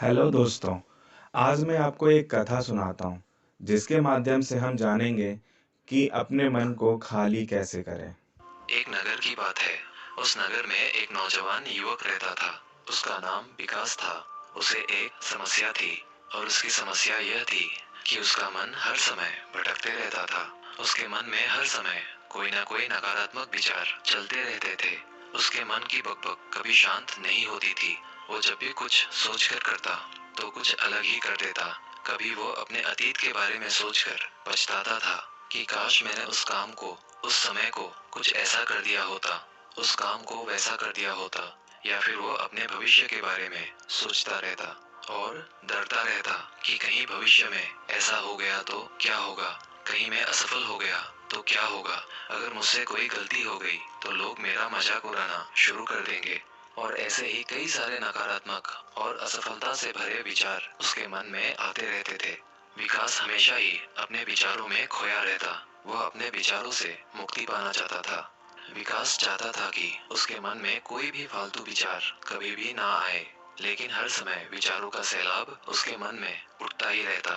Hello दोस्तों। आज मैं आपको एक कथा सुनाता हूँ जिसके माध्यम से हम जानेंगे कि अपने मन को खाली कैसे करें। एक नगर की बात है। उस नगर में एक नौजवान युवक रहता था। उसका नाम विकास था। उसे एक समस्या थी और उसकी समस्या यह थी कि उसका मन हर समय भटकते रहता था। उसके मन में हर समय कोई न कोई नकारात्मक विचार चलते रहते थे। उसके मन की बकबक कभी शांत नहीं होती थी। वो जब भी कुछ सोचकर करता तो कुछ अलग ही कर देता। कभी वो अपने अतीत के बारे में सोचकर पछताता था कि काश मैंने उस काम को, उस समय को कुछ ऐसा कर दिया होता, उस काम को वैसा कर दिया होता। या फिर वो अपने भविष्य के बारे में सोचता रहता और डरता रहता कि कहीं भविष्य में ऐसा हो गया तो क्या होगा, कहीं मैं असफल हो गया तो क्या होगा, अगर मुझसे कोई गलती हो गई तो लोग मेरा मजाक उड़ाना शुरू कर देंगे। और ऐसे ही कई सारे नकारात्मक और असफलता से भरे विचार उसके मन में आते रहते थे। विकास हमेशा ही अपने विचारों में खोया रहता। वह अपने विचारों से मुक्ति पाना चाहता था। विकास चाहता था कि उसके मन में कोई भी फालतू विचार कभी भी ना आए, लेकिन हर समय विचारों का सैलाब उसके मन में उठता ही रहता।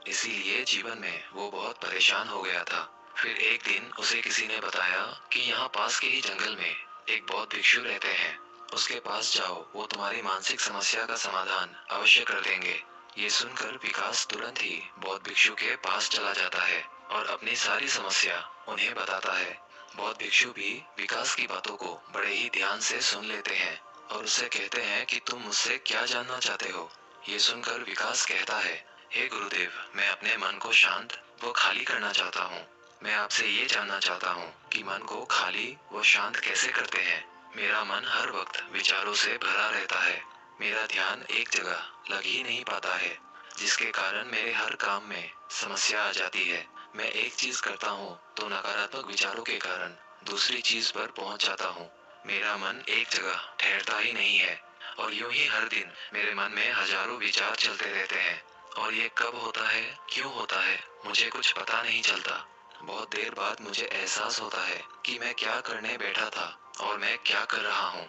इसीलिए जीवन में वो बहुत परेशान हो गया था। फिर एक दिन उसे किसी ने बताया कि यहाँ पास के ही जंगल में एक बौद्ध भिक्षु रहते हैं। उसके पास जाओ, वो तुम्हारी मानसिक समस्या का समाधान अवश्य कर देंगे। ये सुनकर विकास तुरंत ही बौद्ध भिक्षु के पास चला जाता है और अपनी सारी समस्या उन्हें बताता है। बौद्ध भिक्षु भी विकास की बातों को बड़े ही ध्यान से सुन लेते हैं और उससे कहते हैं कि तुम मुझसे क्या जानना चाहते हो। ये सुनकर विकास कहता है, हे गुरुदेव, मैं अपने मन को शांत व खाली करना चाहता हूँ। मैं आपसे ये जानना चाहता हूँ कि मन को खाली व शांत कैसे करते हैं। मेरा मन हर वक्त विचारों से भरा रहता है। मेरा ध्यान एक जगह लग ही नहीं पाता है, जिसके कारण मेरे हर काम में समस्या आ जाती है। मैं एक चीज करता हूँ तो नकारात्मक विचारों के कारण दूसरी चीज पर पहुँच जाता हूँ। मेरा मन एक जगह ठहरता ही नहीं है और यूं ही हर दिन मेरे मन में हजारों विचार चलते रहते हैं। और ये कब होता है, क्यों होता है, मुझे कुछ पता नहीं चलता। बहुत देर बाद मुझे एहसास होता है कि मैं क्या करने बैठा था और मैं क्या कर रहा हूँ।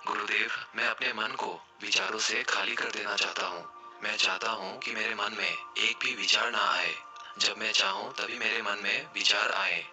गुरुदेव, मैं अपने मन को विचारों से खाली कर देना चाहता हूँ। मैं चाहता हूँ कि मेरे मन में एक भी विचार ना आए। जब मैं चाहूँ तभी मेरे मन में विचार आए।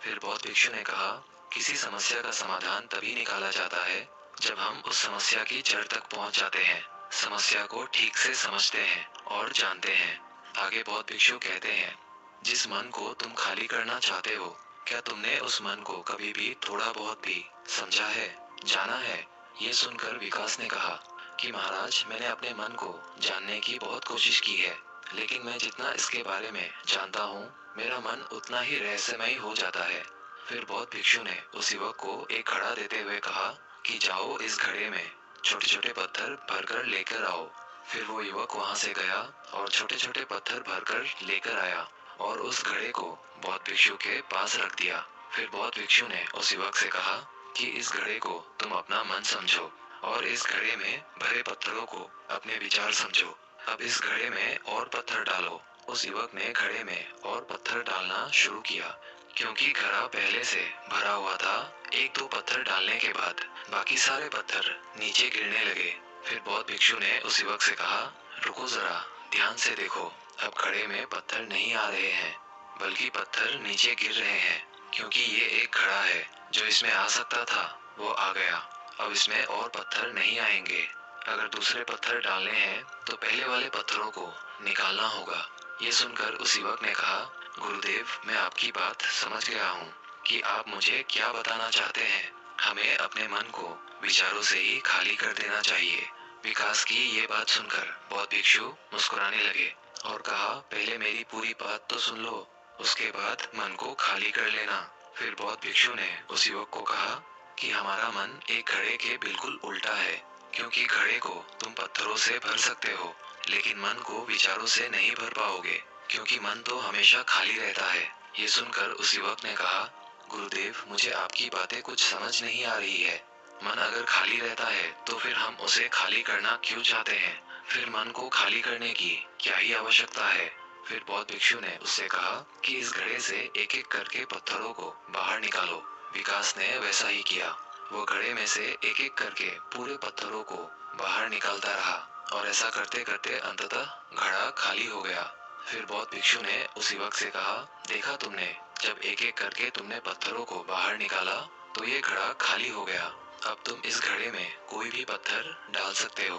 फिर बौद्ध भिक्षु ने कहा, किसी समस्या का समाधान तभी निकाला जाता है जब हम उस समस्या की जड़ तक पहुँच जाते हैं, समस्या को ठीक से समझते हैं और जानते हैं। आगे बौद्ध भिक्षु कहते हैं, जिस मन को तुम खाली करना चाहते हो, क्या तुमने उस मन को कभी भी थोड़ा बहुत भी समझा है, जाना है। ये सुनकर विकास ने कहा कि महाराज, मैंने अपने मन को जानने की बहुत कोशिश की है, लेकिन मैं जितना इसके बारे में जानता हूँ, मेरा मन उतना ही रहस्यमय हो जाता है। फिर बौद्ध भिक्षु ने उस युवक को एक घड़ा देते हुए कहा कि जाओ, इस घड़े में छोटे छोटे पत्थर भरकर लेकर आओ। फिर वो युवक वहां से गया और छोटे छोटे पत्थर भरकर लेकर आया और उस घड़े को बौद्ध भिक्षु के पास रख दिया। फिर बौद्ध भिक्षु ने उस युवक से कहा कि इस घड़े को तुम अपना मन समझो और इस घड़े में भरे पत्थरों को अपने विचार समझो। अब इस घड़े में और पत्थर डालो। उस युवक ने घड़े में और पत्थर डालना शुरू किया। क्योंकि घड़ा पहले से भरा हुआ था, एक दो पत्थर डालने के बाद बाकी सारे पत्थर नीचे गिरने लगे। फिर बौद्ध भिक्षु ने उस युवक से कहा, रुको जरा, ध्यान से देखो। अब घड़े में पत्थर नहीं आ रहे हैं, बल्कि पत्थर नीचे गिर रहे हैं। क्योंकि ये एक घड़ा है, जो इसमें आ सकता था वो आ गया। अब इसमें और पत्थर नहीं आएंगे। अगर दूसरे पत्थर डालने हैं तो पहले वाले पत्थरों को निकालना होगा। ये सुनकर उस युवक ने कहा, गुरुदेव, मैं आपकी बात समझ गया हूँ कि आप मुझे क्या बताना चाहते हैं। हमें अपने मन को विचारों से ही खाली कर देना चाहिए। विकास की ये बात सुनकर बौद्ध भिक्षु मुस्कुराने लगे और कहा, पहले मेरी पूरी बात तो सुन लो, उसके बाद मन को खाली कर लेना। फिर बौद्ध भिक्षु ने उस युवक को कहा कि हमारा मन एक घड़े के बिल्कुल उल्टा है। क्योंकि घड़े को तुम पत्थरों से भर सकते हो, लेकिन मन को विचारों से नहीं भर पाओगे, क्योंकि मन तो हमेशा खाली रहता है। ये सुनकर उस युवक ने कहा, गुरुदेव, मुझे आपकी बातें कुछ समझ नहीं आ रही है। मन अगर खाली रहता है तो फिर हम उसे खाली करना क्यों चाहते हैं। फिर मन को खाली करने की क्या ही आवश्यकता है। फिर बौद्ध भिक्षु ने उससे कहा कि इस घड़े से एक एक करके पत्थरों को बाहर निकालो। विकास ने वैसा ही किया। वो घड़े में से एक एक करके पूरे पत्थरों को बाहर निकालता रहा और ऐसा करते करते अंततः घड़ा खाली हो गया। फिर बौद्ध भिक्षु ने उस युवक से कहा, देखा तुमने, जब एक एक करके तुमने पत्थरों को बाहर निकाला तो ये घड़ा खाली हो गया। अब तुम इस घड़े में कोई भी पत्थर डाल सकते हो,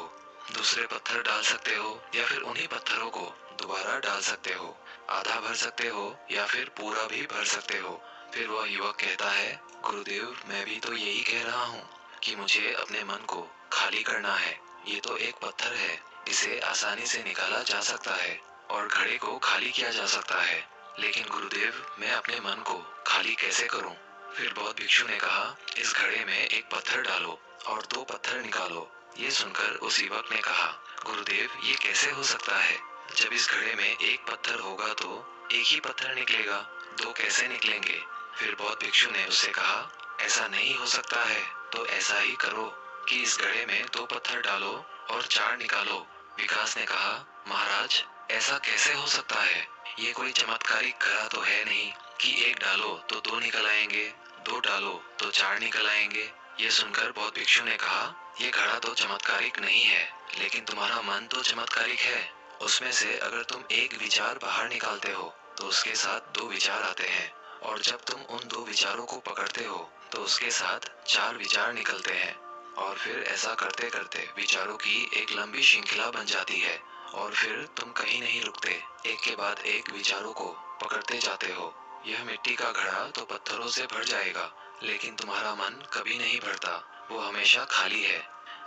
दूसरे पत्थर डाल सकते हो या फिर उन्हीं पत्थरों को दोबारा डाल सकते हो, आधा भर सकते हो या फिर पूरा भी भर सकते हो। फिर वह युवक कहता है, गुरुदेव, मैं भी तो यही कह रहा हूँ कि मुझे अपने मन को खाली करना है। ये तो एक पत्थर है, इसे आसानी से निकाला जा सकता है और घड़े को खाली किया जा सकता है, लेकिन गुरुदेव, मैं अपने मन को खाली कैसे करूं? फिर बौद्ध भिक्षु ने कहा, इस घड़े में एक पत्थर डालो और 2 पत्थर निकालो। ये सुनकर उस युवक ने कहा, गुरुदेव, ये कैसे हो सकता है? जब इस घड़े में एक पत्थर होगा तो एक ही पत्थर निकलेगा, 2 कैसे निकलेंगे? फिर बौद्ध भिक्षु ने उससे कहा, ऐसा नहीं हो सकता है, तो ऐसा ही करो कि इस घड़े में 2 पत्थर डालो और 4 निकालो। विकास ने कहा, महाराज, ऐसा कैसे हो सकता है? ये कोई चमत्कारिक घड़ा तो है नहीं कि एक डालो तो 2 निकल आएंगे, 2 डालो तो 4 निकल आएंगे। ये सुनकर बौद्ध भिक्षु ने कहा, ये घड़ा तो चमत्कारिक नहीं है, लेकिन तुम्हारा मन तो चमत्कारिक है। उसमें से अगर तुम एक विचार बाहर निकालते हो तो उसके साथ 2 विचार आते हैं, और जब तुम उन 2 विचारों को पकड़ते हो तो उसके साथ 4 विचार निकलते हैं, और फिर ऐसा करते करते विचारों की एक लंबी श्रृंखला बन जाती है, और फिर तुम कहीं नहीं रुकते, एक के बाद एक विचारों को पकड़ते जाते हो। यह मिट्टी का घड़ा तो पत्थरों से भर जाएगा, लेकिन तुम्हारा मन कभी नहीं भरता, वो हमेशा खाली है,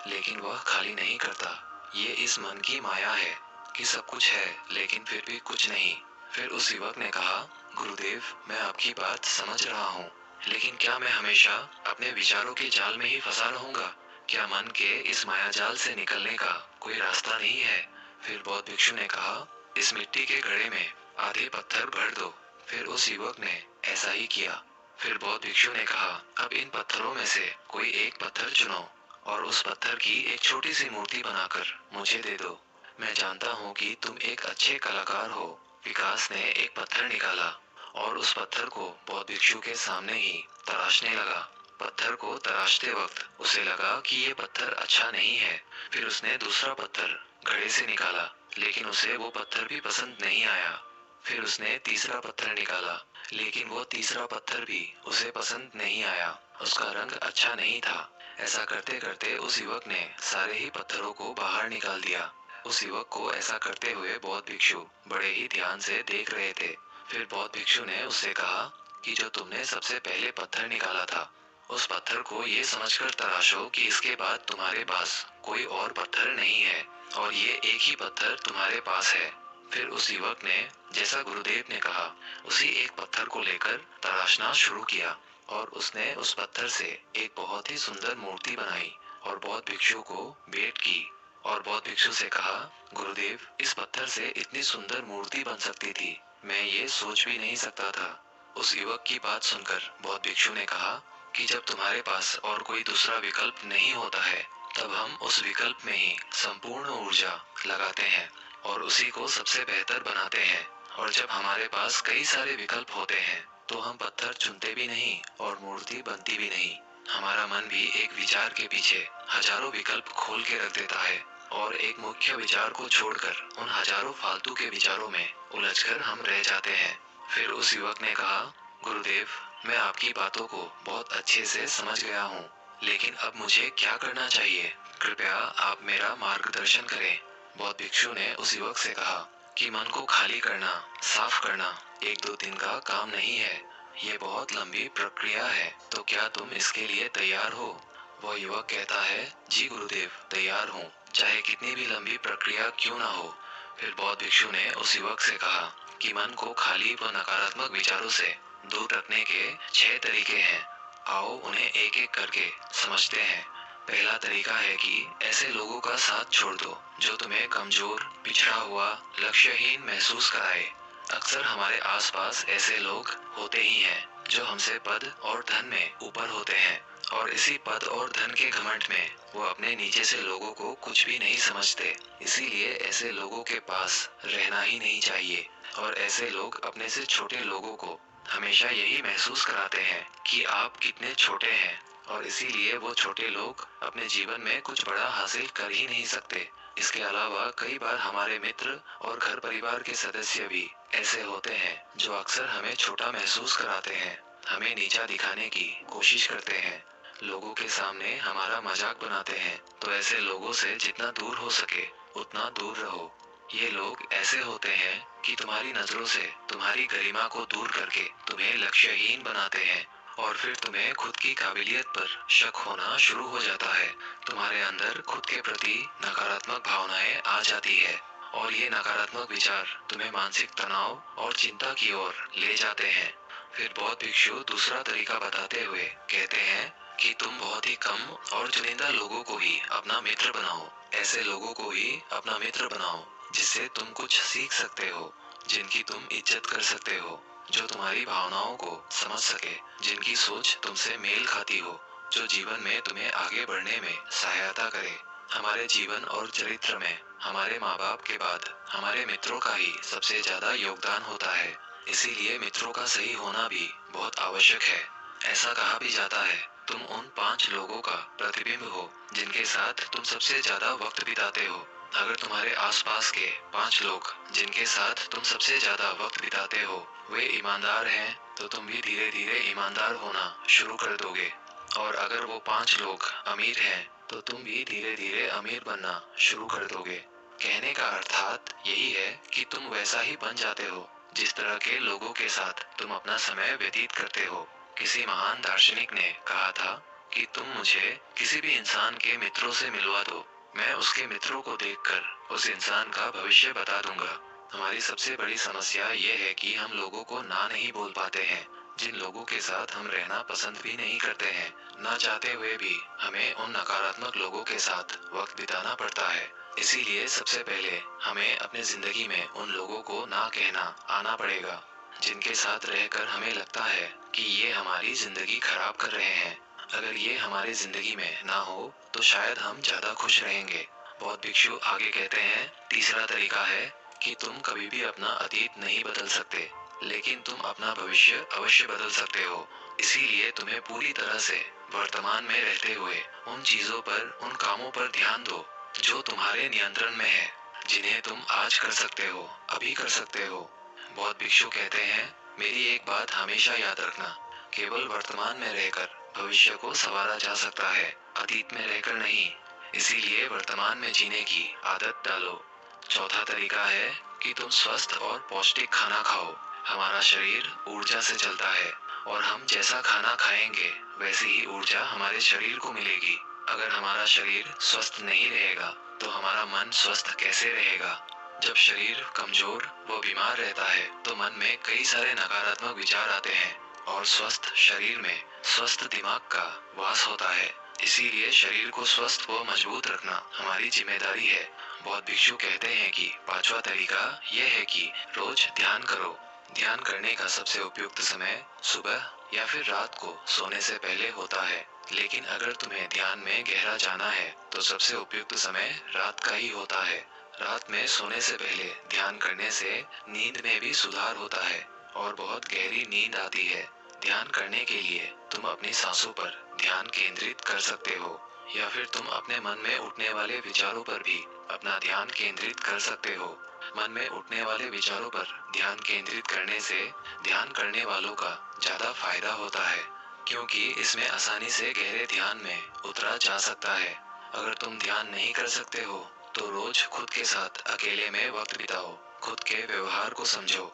लेकिन वह खाली नहीं करता। ये इस मन की माया है कि सब कुछ है लेकिन फिर भी कुछ नहीं। फिर उस युवक ने कहा, गुरुदेव, मैं आपकी बात समझ रहा हूँ, लेकिन क्या मैं हमेशा अपने विचारों के जाल में ही फंसा रहूंगा? क्या मन के इस माया जाल से निकलने का कोई रास्ता नहीं है? फिर बौद्ध भिक्षु ने कहा, इस मिट्टी के घड़े में आधे पत्थर भर दो। फिर उस युवक ने ऐसा ही किया। फिर बौद्ध भिक्षु ने कहा, अब इन पत्थरों में से कोई एक पत्थर चुनो और उस पत्थर की एक छोटी सी मूर्ति बनाकर मुझे दे दो। मैं जानता हूँ कि तुम एक अच्छे कलाकार हो। विकास ने एक पत्थर निकाला और उस पत्थर को बौद्ध भिक्षु के सामने ही तराशने लगा। पत्थर को तराशते वक्त उसे लगा कि ये पत्थर अच्छा नहीं है। फिर उसने दूसरा पत्थर घड़े से निकाला, लेकिन उसे वो पत्थर भी पसंद नहीं आया। फिर उसने तीसरा पत्थर निकाला, लेकिन वो तीसरा पत्थर भी उसे पसंद नहीं आया। उसका रंग अच्छा नहीं था। ऐसा करते करते उस युवक ने सारे ही पत्थरों को बाहर निकाल दिया। उस युवक को ऐसा करते हुए बौद्ध भिक्षु बड़े ही ध्यान से देख रहे थे। फिर बौद्ध भिक्षु ने उससे कहा कि जो तुमने सबसे पहले पत्थर निकाला था, उस पत्थर को ये समझकर तराशो कि इसके बाद तुम्हारे पास कोई और पत्थर नहीं है और ये एक ही पत्थर तुम्हारे पास है। फिर उस युवक ने, जैसा गुरुदेव ने कहा, उसी एक पत्थर को लेकर तराशना शुरू किया और उसने उस पत्थर से एक बहुत ही सुंदर मूर्ति बनाई और बौद्ध भिक्षु को भेंट की। और बौद्ध भिक्षु से कहा, गुरुदेव, इस पत्थर से इतनी सुंदर मूर्ति बन सकती थी, मैं ये सोच भी नहीं सकता था। उस युवक की बात सुनकर बौद्ध भिक्षु ने कहा कि जब तुम्हारे पास और कोई दूसरा विकल्प नहीं होता है, तब हम उस विकल्प में ही संपूर्ण ऊर्जा लगाते हैं और उसी को सबसे बेहतर बनाते हैं। और जब हमारे पास कई सारे विकल्प होते हैं तो हम पत्थर चुनते भी नहीं और मूर्ति बनती भी नहीं। हमारा मन भी एक विचार के पीछे हजारों विकल्प खोल के रख देता है और एक मुख्य विचार को छोड़कर उन हजारों फालतू के विचारों में उलझकर हम रह जाते हैं। फिर उस युवक ने कहा, गुरुदेव, मैं आपकी बातों को बहुत अच्छे से समझ गया हूँ, लेकिन अब मुझे क्या करना चाहिए? कृपया आप मेरा मार्गदर्शन करें। बौद्ध भिक्षु ने उस युवक से कहा कि मन को खाली करना, साफ करना 1-2 दिन का काम नहीं है, ये बहुत लंबी प्रक्रिया है। तो क्या तुम इसके लिए तैयार हो? वह युवक कहता है, जी गुरुदेव, तैयार हूँ, चाहे कितनी भी लंबी प्रक्रिया क्यों ना हो। फिर बौद्ध भिक्षु ने उस युवक से कहा कि मन को खाली व नकारात्मक विचारों से दूर रखने के 6 तरीके हैं। आओ उन्हें एक एक करके समझते हैं। पहला तरीका है कि ऐसे लोगों का साथ छोड़ दो जो तुम्हें कमजोर, पिछड़ा हुआ, लक्ष्यहीन महसूस कराए। अक्सर हमारे आसपास ऐसे लोग होते ही हैं जो हमसे पद और धन में ऊपर होते हैं, और इसी पद और धन के घमंड में वो अपने नीचे से लोगों को कुछ भी नहीं समझते। इसीलिए ऐसे लोगों के पास रहना ही नहीं चाहिए। और ऐसे लोग अपने से छोटे लोगों को हमेशा यही महसूस कराते हैं कि आप कितने छोटे हैं, और इसीलिए वो छोटे लोग अपने जीवन में कुछ बड़ा हासिल कर ही नहीं सकते। इसके अलावा कई बार हमारे मित्र और घर परिवार के सदस्य भी ऐसे होते हैं जो अक्सर हमें छोटा महसूस कराते हैं, हमें नीचा दिखाने की कोशिश करते हैं, लोगों के सामने हमारा मजाक बनाते हैं। तो ऐसे लोगों से जितना दूर हो सके उतना दूर रहो। ये लोग ऐसे होते हैं कि तुम्हारी नजरों से तुम्हारी गरिमा को दूर करके तुम्हें लक्ष्यहीन बनाते हैं और फिर तुम्हें खुद की काबिलियत पर शक होना शुरू हो जाता है। तुम्हारे अंदर खुद के प्रति नकारात्मक भावनाएं आ जाती है और ये नकारात्मक विचार तुम्हें मानसिक तनाव और चिंता की ओर ले जाते हैं। फिर बौद्ध भिक्षु दूसरा तरीका बताते हुए कहते हैं कि तुम बहुत ही कम और चुनिंदा लोगों को ही अपना मित्र बनाओ। ऐसे लोगों को ही अपना मित्र बनाओ जिससे तुम कुछ सीख सकते हो, जिनकी तुम इज्जत कर सकते हो, जो तुम्हारी भावनाओं को समझ सके, जिनकी सोच तुमसे मेल खाती हो, जो जीवन में तुम्हें आगे बढ़ने में सहायता करे। हमारे जीवन और चरित्र में हमारे माँ बाप के बाद हमारे मित्रों का ही सबसे ज्यादा योगदान होता है। इसीलिए मित्रों का सही होना भी बहुत आवश्यक है। ऐसा कहा भी जाता है, तुम उन 5 लोगों का प्रतिबिंब हो जिनके साथ तुम सबसे ज्यादा वक्त बिताते हो। अगर तुम्हारे आसपास के 5 लोग जिनके साथ तुम सबसे ज्यादा वक्त बिताते हो वे ईमानदार हैं, तो तुम भी धीरे धीरे ईमानदार होना शुरू कर दोगे। और अगर वो 5 लोग अमीर हैं, तो तुम भी धीरे धीरे अमीर बनना शुरू कर दोगे। कहने का अर्थात यही है कि तुम वैसा ही बन जाते हो जिस तरह के लोगों के साथ तुम अपना समय व्यतीत करते हो। किसी महान दार्शनिक ने कहा था कि तुम मुझे किसी भी इंसान के मित्रों से मिलवा दो, मैं उसके मित्रों को देखकर उस इंसान का भविष्य बता दूंगा। हमारी सबसे बड़ी समस्या ये है कि हम लोगों को ना नहीं बोल पाते हैं। जिन लोगों के साथ हम रहना पसंद भी नहीं करते हैं, ना चाहते हुए भी हमें उन नकारात्मक लोगों के साथ वक्त बिताना पड़ता है। इसीलिए सबसे पहले हमें अपने जिंदगी में उन लोगों को ना कहना आना पड़ेगा जिनके साथ रहकर हमें लगता है कि ये हमारी जिंदगी खराब कर रहे हैं। अगर ये हमारे जिंदगी में ना हो तो शायद हम ज्यादा खुश रहेंगे। बौद्ध भिक्षु आगे कहते हैं, तीसरा तरीका है कि तुम कभी भी अपना अतीत नहीं बदल सकते, लेकिन तुम अपना भविष्य अवश्य बदल सकते हो। इसीलिए तुम्हें पूरी तरह से वर्तमान में रहते हुए उन चीजों पर, उन कामों पर ध्यान दो जो तुम्हारे नियंत्रण में है, जिन्हें तुम आज कर सकते हो, अभी कर सकते हो। बौद्ध भिक्षु कहते हैं, मेरी एक बात हमेशा याद रखना, केवल वर्तमान में रहकर भविष्य को संवारा जा सकता है, अतीत में रहकर नहीं। इसीलिए वर्तमान में जीने की आदत डालो। चौथा तरीका है कि तुम स्वस्थ और पौष्टिक खाना खाओ। हमारा शरीर ऊर्जा से चलता है और हम जैसा खाना खाएंगे वैसी ही ऊर्जा हमारे शरीर को मिलेगी। अगर हमारा शरीर स्वस्थ नहीं रहेगा तो हमारा मन स्वस्थ कैसे रहेगा। जब शरीर कमजोर व बीमार रहता है तो मन में कई सारे नकारात्मक विचार आते हैं और स्वस्थ शरीर में स्वस्थ दिमाग का वास होता है। इसीलिए शरीर को स्वस्थ व मजबूत रखना हमारी जिम्मेदारी है। बौद्ध भिक्षु कहते हैं कि पांचवा तरीका यह है कि रोज ध्यान करो। ध्यान करने का सबसे उपयुक्त समय सुबह या फिर रात को सोने से पहले होता है, लेकिन अगर तुम्हें ध्यान में गहरा जाना है तो सबसे उपयुक्त समय रात का ही होता है। रात में सोने से पहले ध्यान करने से नींद में भी सुधार होता है और बहुत गहरी नींद आती है। ध्यान करने के लिए तुम अपनी सांसों पर ध्यान केंद्रित कर सकते हो या फिर तुम अपने मन में उठने वाले विचारों पर भी अपना ध्यान केंद्रित कर सकते हो। मन में उठने वाले विचारों पर ध्यान केंद्रित करने से ध्यान करने वालों का ज्यादा फायदा होता है, क्योंकि इसमें आसानी से गहरे ध्यान में उतरा जा सकता है। अगर तुम ध्यान नहीं कर सकते हो तो रोज खुद के साथ अकेले में वक्त बिताओ, खुद के व्यवहार को समझो,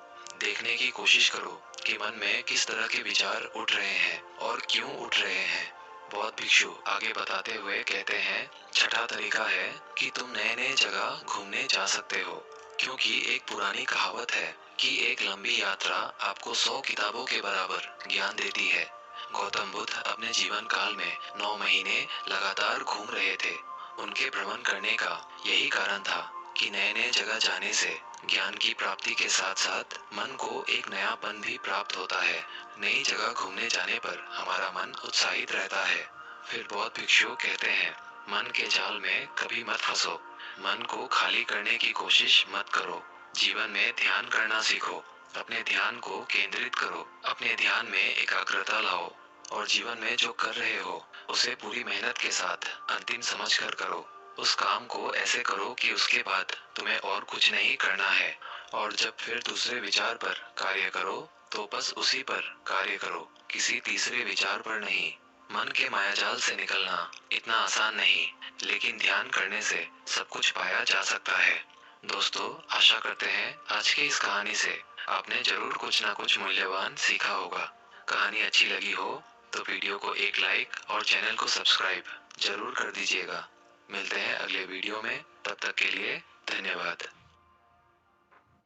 देखने की कोशिश करो कि मन में किस तरह के विचार उठ रहे हैं और क्यों उठ रहे हैं। बौद्ध भिक्षु आगे बताते हुए कहते हैं, छठा तरीका है कि तुम नए नए जगह घूमने जा सकते हो, क्योंकि एक पुरानी कहावत है कि एक लंबी यात्रा आपको 100 किताबों के बराबर ज्ञान देती है। गौतम बुद्ध अपने जीवन काल में 9 महीने लगातार घूम रहे थे। उनके भ्रमण करने का यही कारण था कि नए नए जगह जाने से ज्ञान की प्राप्ति के साथ साथ मन को एक नयापन भी प्राप्त होता है। नई जगह घूमने जाने पर हमारा मन उत्साहित रहता है। फिर बौद्ध भिक्षु कहते हैं, मन के जाल में कभी मत फंसो, मन को खाली करने की कोशिश मत करो। जीवन में ध्यान करना सीखो, अपने ध्यान को केंद्रित करो, अपने ध्यान में एकाग्रता लाओ और जीवन में जो कर रहे हो उसे पूरी मेहनत के साथ अंतिम समझकर करो। उस काम को ऐसे करो कि उसके बाद तुम्हें और कुछ नहीं करना है, और जब फिर दूसरे विचार पर कार्य करो तो बस उसी पर कार्य करो, किसी तीसरे विचार पर नहीं। मन के मायाजाल से निकलना इतना आसान नहीं, लेकिन ध्यान करने से सब कुछ पाया जा सकता है। दोस्तों, आशा करते हैं आज की इस कहानी से आपने जरूर कुछ ना कुछ मूल्यवान सीखा होगा। कहानी अच्छी लगी हो तो वीडियो को एक लाइक और चैनल को सब्सक्राइब जरूर कर दीजिएगा। मिलते हैं अगले वीडियो में, तब तक के लिए धन्यवाद।